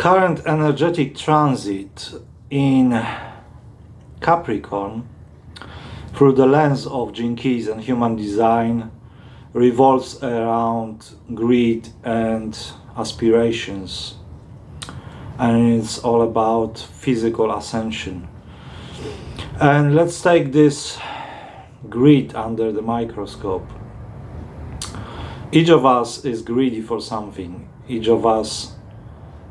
current energetic transit in Capricorn through the lens of Gene Keys and human design revolves around greed and aspirations, and it's all about physical ascension. And let's take this greed under the microscope. Each of us is greedy for something. Each of us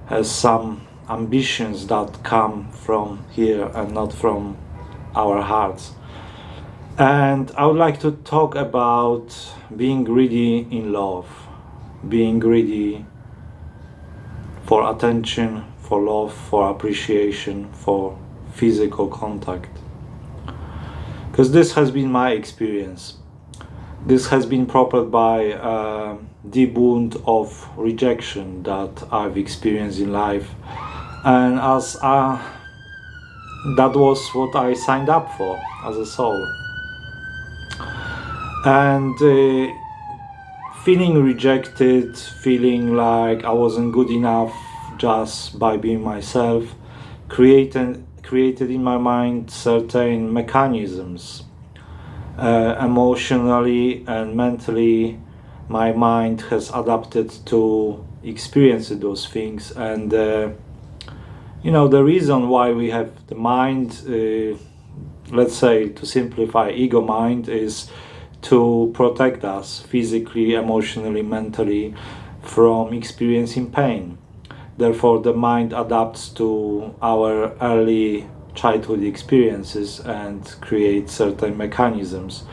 has some ambitions that come from here and not from our hearts. And I would like to talk about being greedy in love, being greedy for attention, for love, for appreciation, for physical contact. Because this has been my experience. This has been propelled by a deep wound of rejection that I've experienced in life. And that was what I signed up for as a soul. And feeling rejected, feeling like I wasn't good enough just by being myself, created in my mind certain mechanisms. Emotionally and mentally, my mind has adapted to experience those things. And the reason why we have the mind, let's say, to simplify, ego mind, is to protect us physically, emotionally, mentally from experiencing pain. Therefore, the mind adapts to our early childhood experiences and creates certain mechanisms.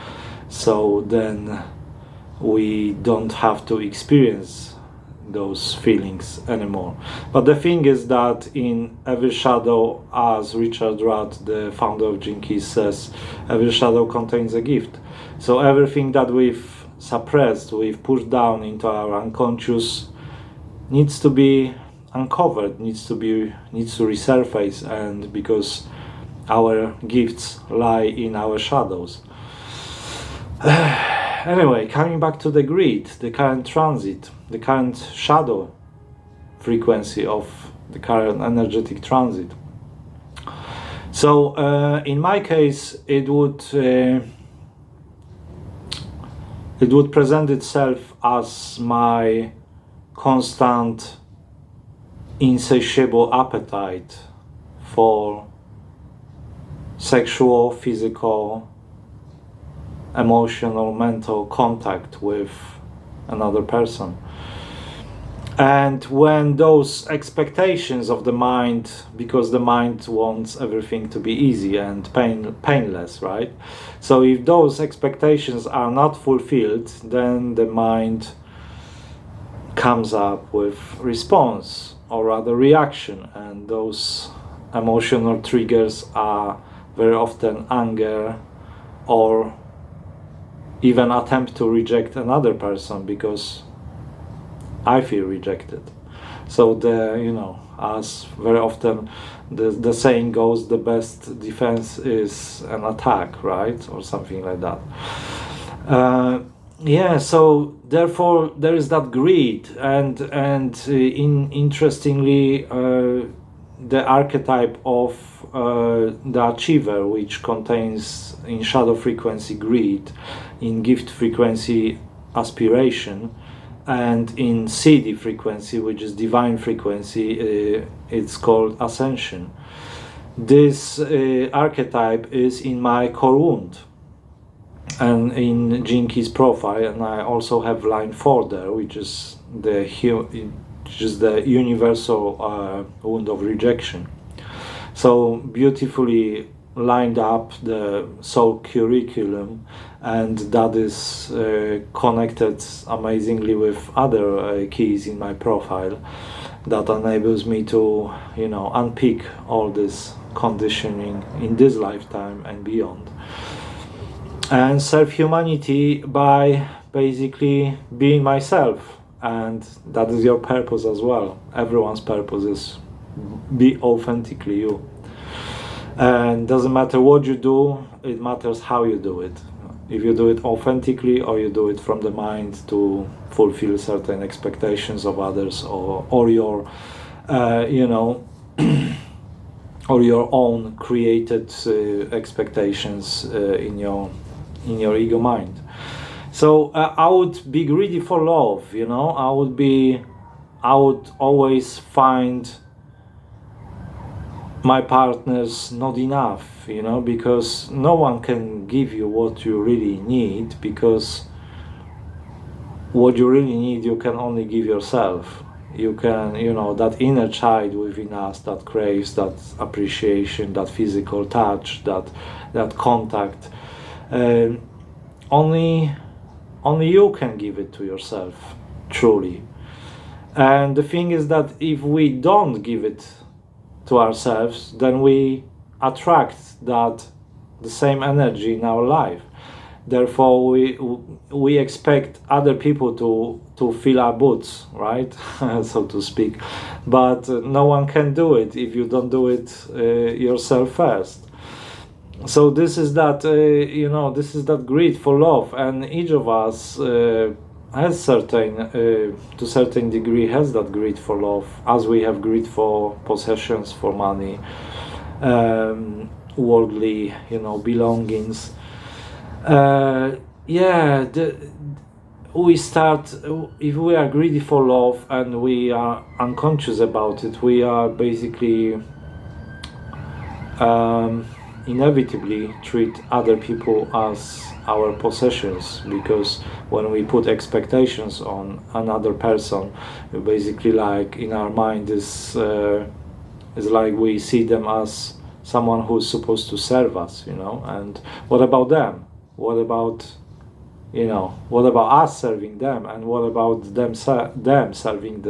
So then we don't have to experience those feelings anymore. But the thing is that in every shadow, as Richard Rudd, the founder of Gene Keys, says, every shadow contains a gift. So everything that we've suppressed, we've pushed down into our unconscious, needs to be uncovered, needs to resurface, and because our gifts lie in our shadows. Anyway, coming back to the greed, the current transit, the current shadow frequency of the current energetic transit. So in my case, it would present itself as my constant, insatiable appetite for sexual, physical, emotional, mental contact with another person. And when those expectations of the mind, because the mind wants everything to be easy and painless, right? So if those expectations are not fulfilled, then the mind comes up with response, or rather reaction, and those emotional triggers are very often anger, or even attempt to reject another person because I feel rejected. So as very often the saying goes, the best defense is an attack, right? Or something like that. So therefore there is that greed, and interestingly, the archetype of the achiever, which contains in shadow frequency greed, in gift frequency aspiration, and in CD frequency, which is divine frequency, it's called ascension. This archetype is in my core wound and in Gene Keys profile, and I also have line 4 there, which is the universal wound of rejection. So beautifully lined up the soul curriculum, and that is connected amazingly with other keys in my profile that enables me to unpick all this conditioning in this lifetime and beyond, and serve humanity by basically being myself. And that is your purpose as well. Everyone's purpose is be authentically you. And doesn't matter what you do, it matters how you do it. If you do it authentically, or you do it from the mind to fulfill certain expectations of others, or your you know, or your own created expectations in your ego mind. So I would be greedy for love, you know. I would always find my partners not enough, you know, because no one can give you what you really need, because what you really need you can only give yourself. You can, you know, that inner child within us that craves that appreciation, that physical touch, that contact, only you can give it to yourself, truly. And the thing is that if we don't give it to ourselves, then we attract the same energy in our life. Therefore, we expect other people to fill our boots, right, so to speak. But no one can do it if you don't do it yourself first. So this is that this is that greed for love, and each of us has certain to certain degree has that greed for love, as we have greed for possessions, for money, worldly, belongings. We start, if we are greedy for love and we are unconscious about it, we are basically inevitably treat other people as our possessions, because when we put expectations on another person, basically, like, in our mind is like we see them as someone who's supposed to serve us, and what about them? What about us serving them, and what about them serving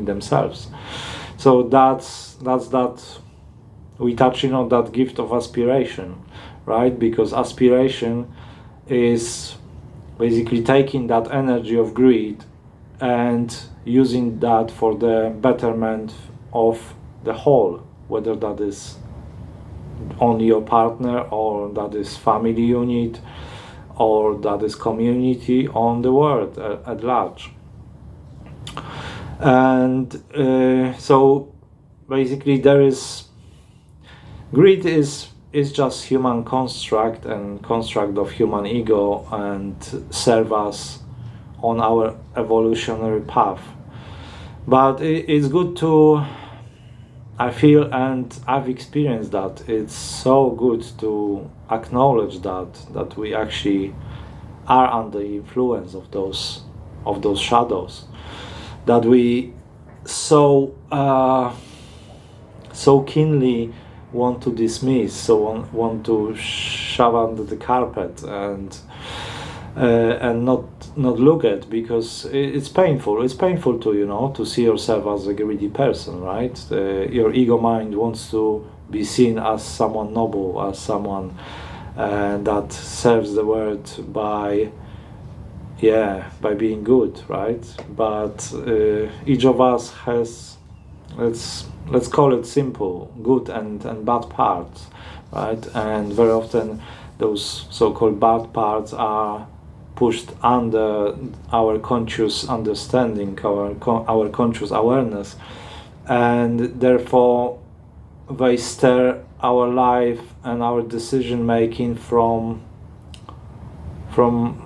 themselves? So that's that we touching on that gift of aspiration, right? Because aspiration is basically taking that energy of greed and using that for the betterment of the whole, whether that is only your partner, or that is family unit, or that is community, on the world at large. And so basically greed is just human construct and construct of human ego, and serve us on our evolutionary path. But it's good to, I feel, and I've experienced that, it's so good to acknowledge that we actually are under the influence of those shadows that we so keenly want to dismiss, so want to shove under the carpet and not look at, because it's painful. It's painful to see yourself as a greedy person, right? Your ego mind wants to be seen as someone noble, as someone that serves the world by being good, right? But each of us has, let's call it simple, good and bad parts, right? And very often those so-called bad parts are pushed under our conscious understanding, our conscious awareness, and therefore they stir our life and our decision making from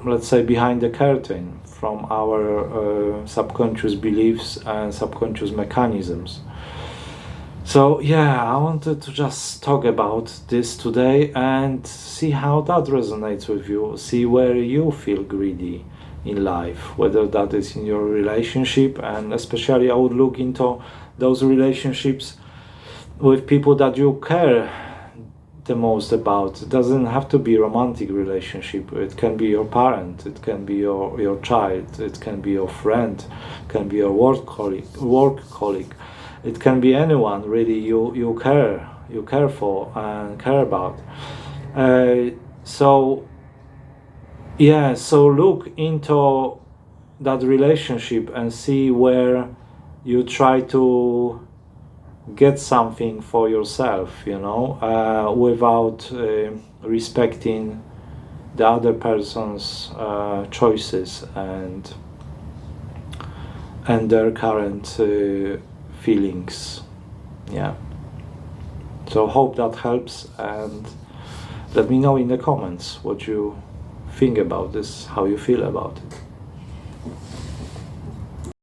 let's say behind the curtain, from our subconscious beliefs and subconscious mechanisms. So I wanted to just talk about this today and see how that resonates with you, see where you feel greedy in life, whether that is in your relationship, and especially I would look into those relationships with people that you care the most about. It doesn't have to be a romantic relationship. It can be your parent, it can be your child, it can be your friend, it can be your work colleague. It can be anyone really you care for and care about. So look into that relationship and see where you try to get something for yourself, without respecting the other person's choices and their current feelings. Yeah. So hope that helps, and let me know in the comments what you think about this, how you feel about it.